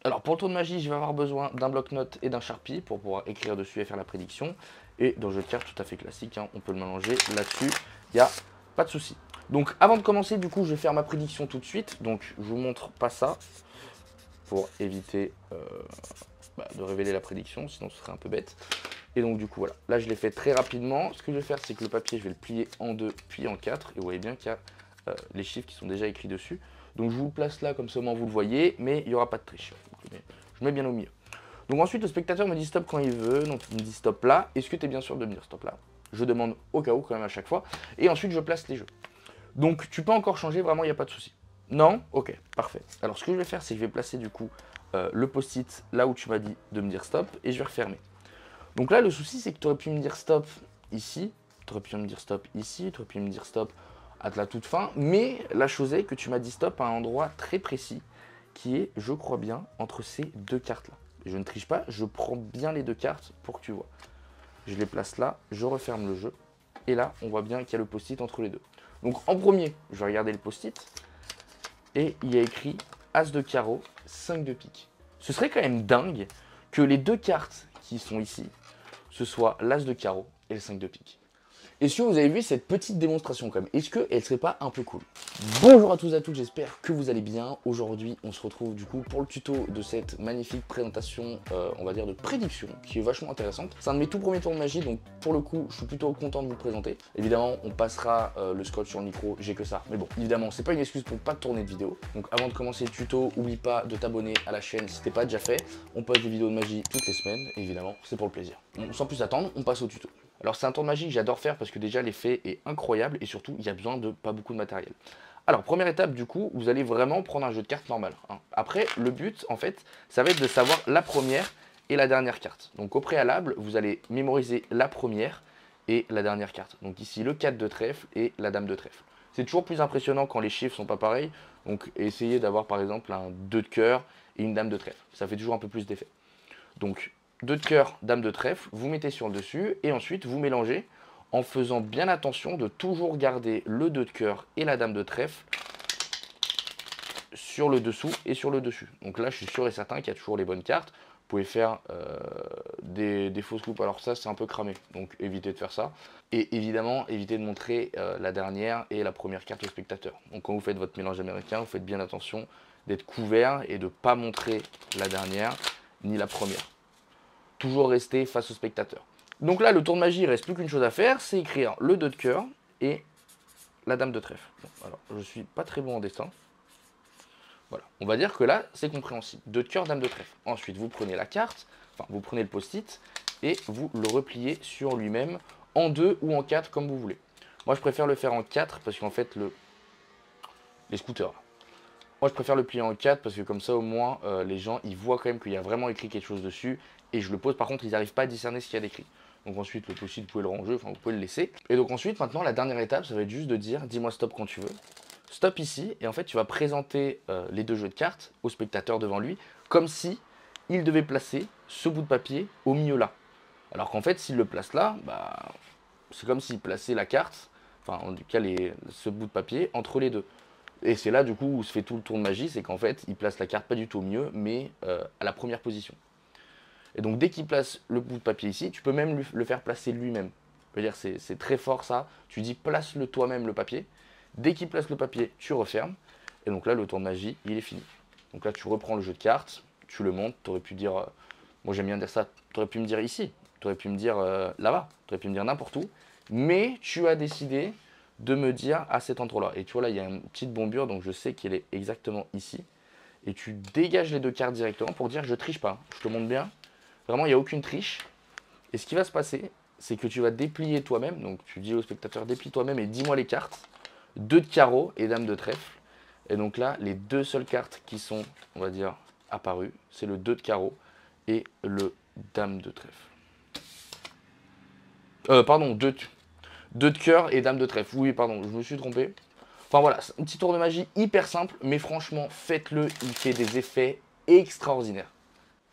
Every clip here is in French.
Alors pour le tour de magie, je vais avoir besoin d'un bloc-notes et d'un Sharpie pour pouvoir écrire dessus et faire la prédiction. Et dans le jeu de cartes tout à fait classique, hein, on peut le mélanger là-dessus, il n'y a pas de souci. Donc avant de commencer, du coup, je vais faire ma prédiction tout de suite. Donc je vous montre pas ça pour éviter de révéler la prédiction, sinon ce serait un peu bête. Et donc du coup voilà, là je l'ai fait très rapidement. Ce que je vais faire, c'est que le papier, je vais le plier en deux puis en quatre. Et vous voyez bien qu'il y a les chiffres qui sont déjà écrits dessus. Donc je vous le place là comme ça au moins vous le voyez, mais il n'y aura pas de triche. Je mets bien au milieu. Donc ensuite le spectateur me dit stop quand il veut, donc il me dit stop là. Est-ce que tu es bien sûr de me dire stop là? Je demande au cas où quand même à chaque fois. Et ensuite je place les jeux. Donc tu peux encore changer, vraiment il n'y a pas de souci. Non? Ok, parfait. Alors ce que je vais faire, c'est que je vais placer du coup le post-it là où tu m'as dit de me dire stop et je vais refermer. Donc là le souci c'est que tu aurais pu me dire stop ici, tu aurais pu me dire stop ici, tu aurais pu me dire stop à la toute fin, mais la chose est que tu m'as dit stop à un endroit très précis qui est, je crois bien, entre ces deux cartes là. Je ne triche pas, je prends bien les deux cartes pour que tu vois. Je les place là, je referme le jeu, et là on voit bien qu'il y a le post-it entre les deux. Donc en premier, je vais regarder le post-it, et il y a écrit As de carreau, 5 de pique. Ce serait quand même dingue que les deux cartes qui sont ici, ce soit l'As de carreau et le 5 de pique. Est-ce que vous avez vu cette petite démonstration quand même? Est-ce qu'elle serait pas un peu cool? Bonjour à tous et à toutes, j'espère que vous allez bien. Aujourd'hui, on se retrouve du coup pour le tuto de cette magnifique présentation, on va dire de prédiction, qui est vachement intéressante. C'est un de mes tout premiers tours de magie, donc pour le coup, je suis plutôt content de vous le présenter. Évidemment, on passera le scotch sur le micro, j'ai que ça. Mais bon, évidemment, c'est pas une excuse pour pas tourner de vidéo. Donc avant de commencer le tuto, oublie pas de t'abonner à la chaîne si t'es pas déjà fait. On poste des vidéos de magie toutes les semaines, et évidemment, c'est pour le plaisir. Bon, sans plus attendre, on passe au tuto. Alors c'est un tour de magie que j'adore faire parce que déjà l'effet est incroyable et surtout il y a besoin de pas beaucoup de matériel. Alors première étape du coup, vous allez vraiment prendre un jeu de cartes normal, hein. Après le but en fait, ça va être de savoir la première et la dernière carte. Donc au préalable, vous allez mémoriser la première et la dernière carte. Donc ici le 4 de trèfle et la dame de trèfle. C'est toujours plus impressionnant quand les chiffres sont pas pareils. Donc essayez d'avoir par exemple un 2 de cœur et une dame de trèfle. Ça fait toujours un peu plus d'effet. Donc 2 de cœur, dame de trèfle, vous mettez sur le dessus et ensuite vous mélangez en faisant bien attention de toujours garder le 2 de cœur et la dame de trèfle sur le dessous et sur le dessus. Donc là, je suis sûr et certain qu'il y a toujours les bonnes cartes. Vous pouvez faire des fausses coupes. Alors ça, c'est un peu cramé, donc évitez de faire ça. Et évidemment, évitez de montrer la dernière et la première carte au spectateur. Donc quand vous faites votre mélange américain, vous faites bien attention d'être couvert et de ne pas montrer la dernière ni la première. Toujours rester face au spectateur. Donc là, le tour de magie, il ne reste plus qu'une chose à faire, c'est écrire le 2 de cœur et la dame de trèfle. Bon, alors, je suis pas très bon en dessin. Voilà, on va dire que là, c'est compréhensible. 2 de cœur, dame de trèfle. Ensuite, vous prenez la carte, enfin, vous prenez le post-it et vous le repliez sur lui-même en 2 ou en 4, comme vous voulez. Moi, je préfère le faire en 4 parce qu'en fait, les scooters, moi, je préfère le plier en 4 parce que comme ça, au moins, les gens, ils voient quand même qu'il y a vraiment écrit quelque chose dessus. Et je le pose, par contre, ils n'arrivent pas à discerner ce qu'il y a d'écrit. Donc ensuite, le post-it, vous pouvez le ranger, enfin, vous pouvez le laisser. Et donc ensuite, maintenant, la dernière étape, ça va être juste de dire, dis-moi stop quand tu veux. Stop ici. Et en fait, tu vas présenter les deux jeux de cartes au spectateur devant lui, comme si il devait placer ce bout de papier au milieu là. Alors qu'en fait, s'il le place là, bah, c'est comme s'il plaçait la carte, enfin, en tout cas, ce bout de papier entre les deux. Et c'est là du coup où se fait tout le tour de magie, c'est qu'en fait il place la carte pas du tout au mieux, mais à la première position. Et donc dès qu'il place le bout de papier ici, tu peux même le faire placer lui-même. C'est-à-dire c'est très fort ça, tu dis place-le toi-même le papier, dès qu'il place le papier, tu refermes, et donc là le tour de magie il est fini. Donc là tu reprends le jeu de cartes, tu le montes, tu aurais pu dire, moi j'aime bien dire ça, tu aurais pu me dire ici, tu aurais pu me dire là-bas, tu aurais pu me dire n'importe où, mais tu as décidé de me dire à cet endroit-là. Et tu vois là, il y a une petite bombure, donc je sais qu'elle est exactement ici. Et tu dégages les deux cartes directement pour dire je triche pas. Je te montre bien. Vraiment, il n'y a aucune triche. Et ce qui va se passer, c'est que tu vas déplier toi-même. Donc tu dis au spectateur déplie toi-même et dis-moi les cartes. 2 de carreau et dame de trèfle. Et donc là, les deux seules cartes qui sont, on va dire, apparues, c'est le 2 de carreau et le dame de trèfle. Pardon, 2 de cœur et dame de trèfle. Oui, pardon, je me suis trompé. Enfin voilà, un petit tour de magie hyper simple, mais franchement, faites-le, il fait des effets extraordinaires.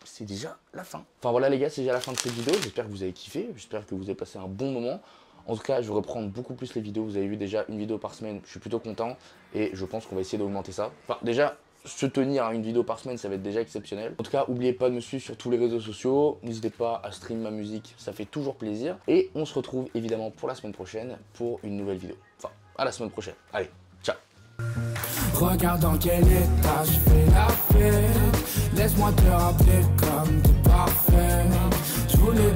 C'est déjà la fin. Enfin voilà les gars, c'est déjà la fin de cette vidéo. J'espère que vous avez kiffé, j'espère que vous avez passé un bon moment. En tout cas, je vais reprendre beaucoup plus les vidéos. Vous avez vu déjà une vidéo par semaine, je suis plutôt content. Et je pense qu'on va essayer d'augmenter ça. Enfin déjà, se tenir à une vidéo par semaine, ça va être déjà exceptionnel. En tout cas, n'oubliez pas de me suivre sur tous les réseaux sociaux. N'hésitez pas à streamer ma musique, ça fait toujours plaisir. Et on se retrouve évidemment pour la semaine prochaine pour une nouvelle vidéo. Enfin, à la semaine prochaine. Allez, ciao. Regarde dans quel état je fais la fête. Laisse-moi te rappeler comme t'es parfait. Je voulais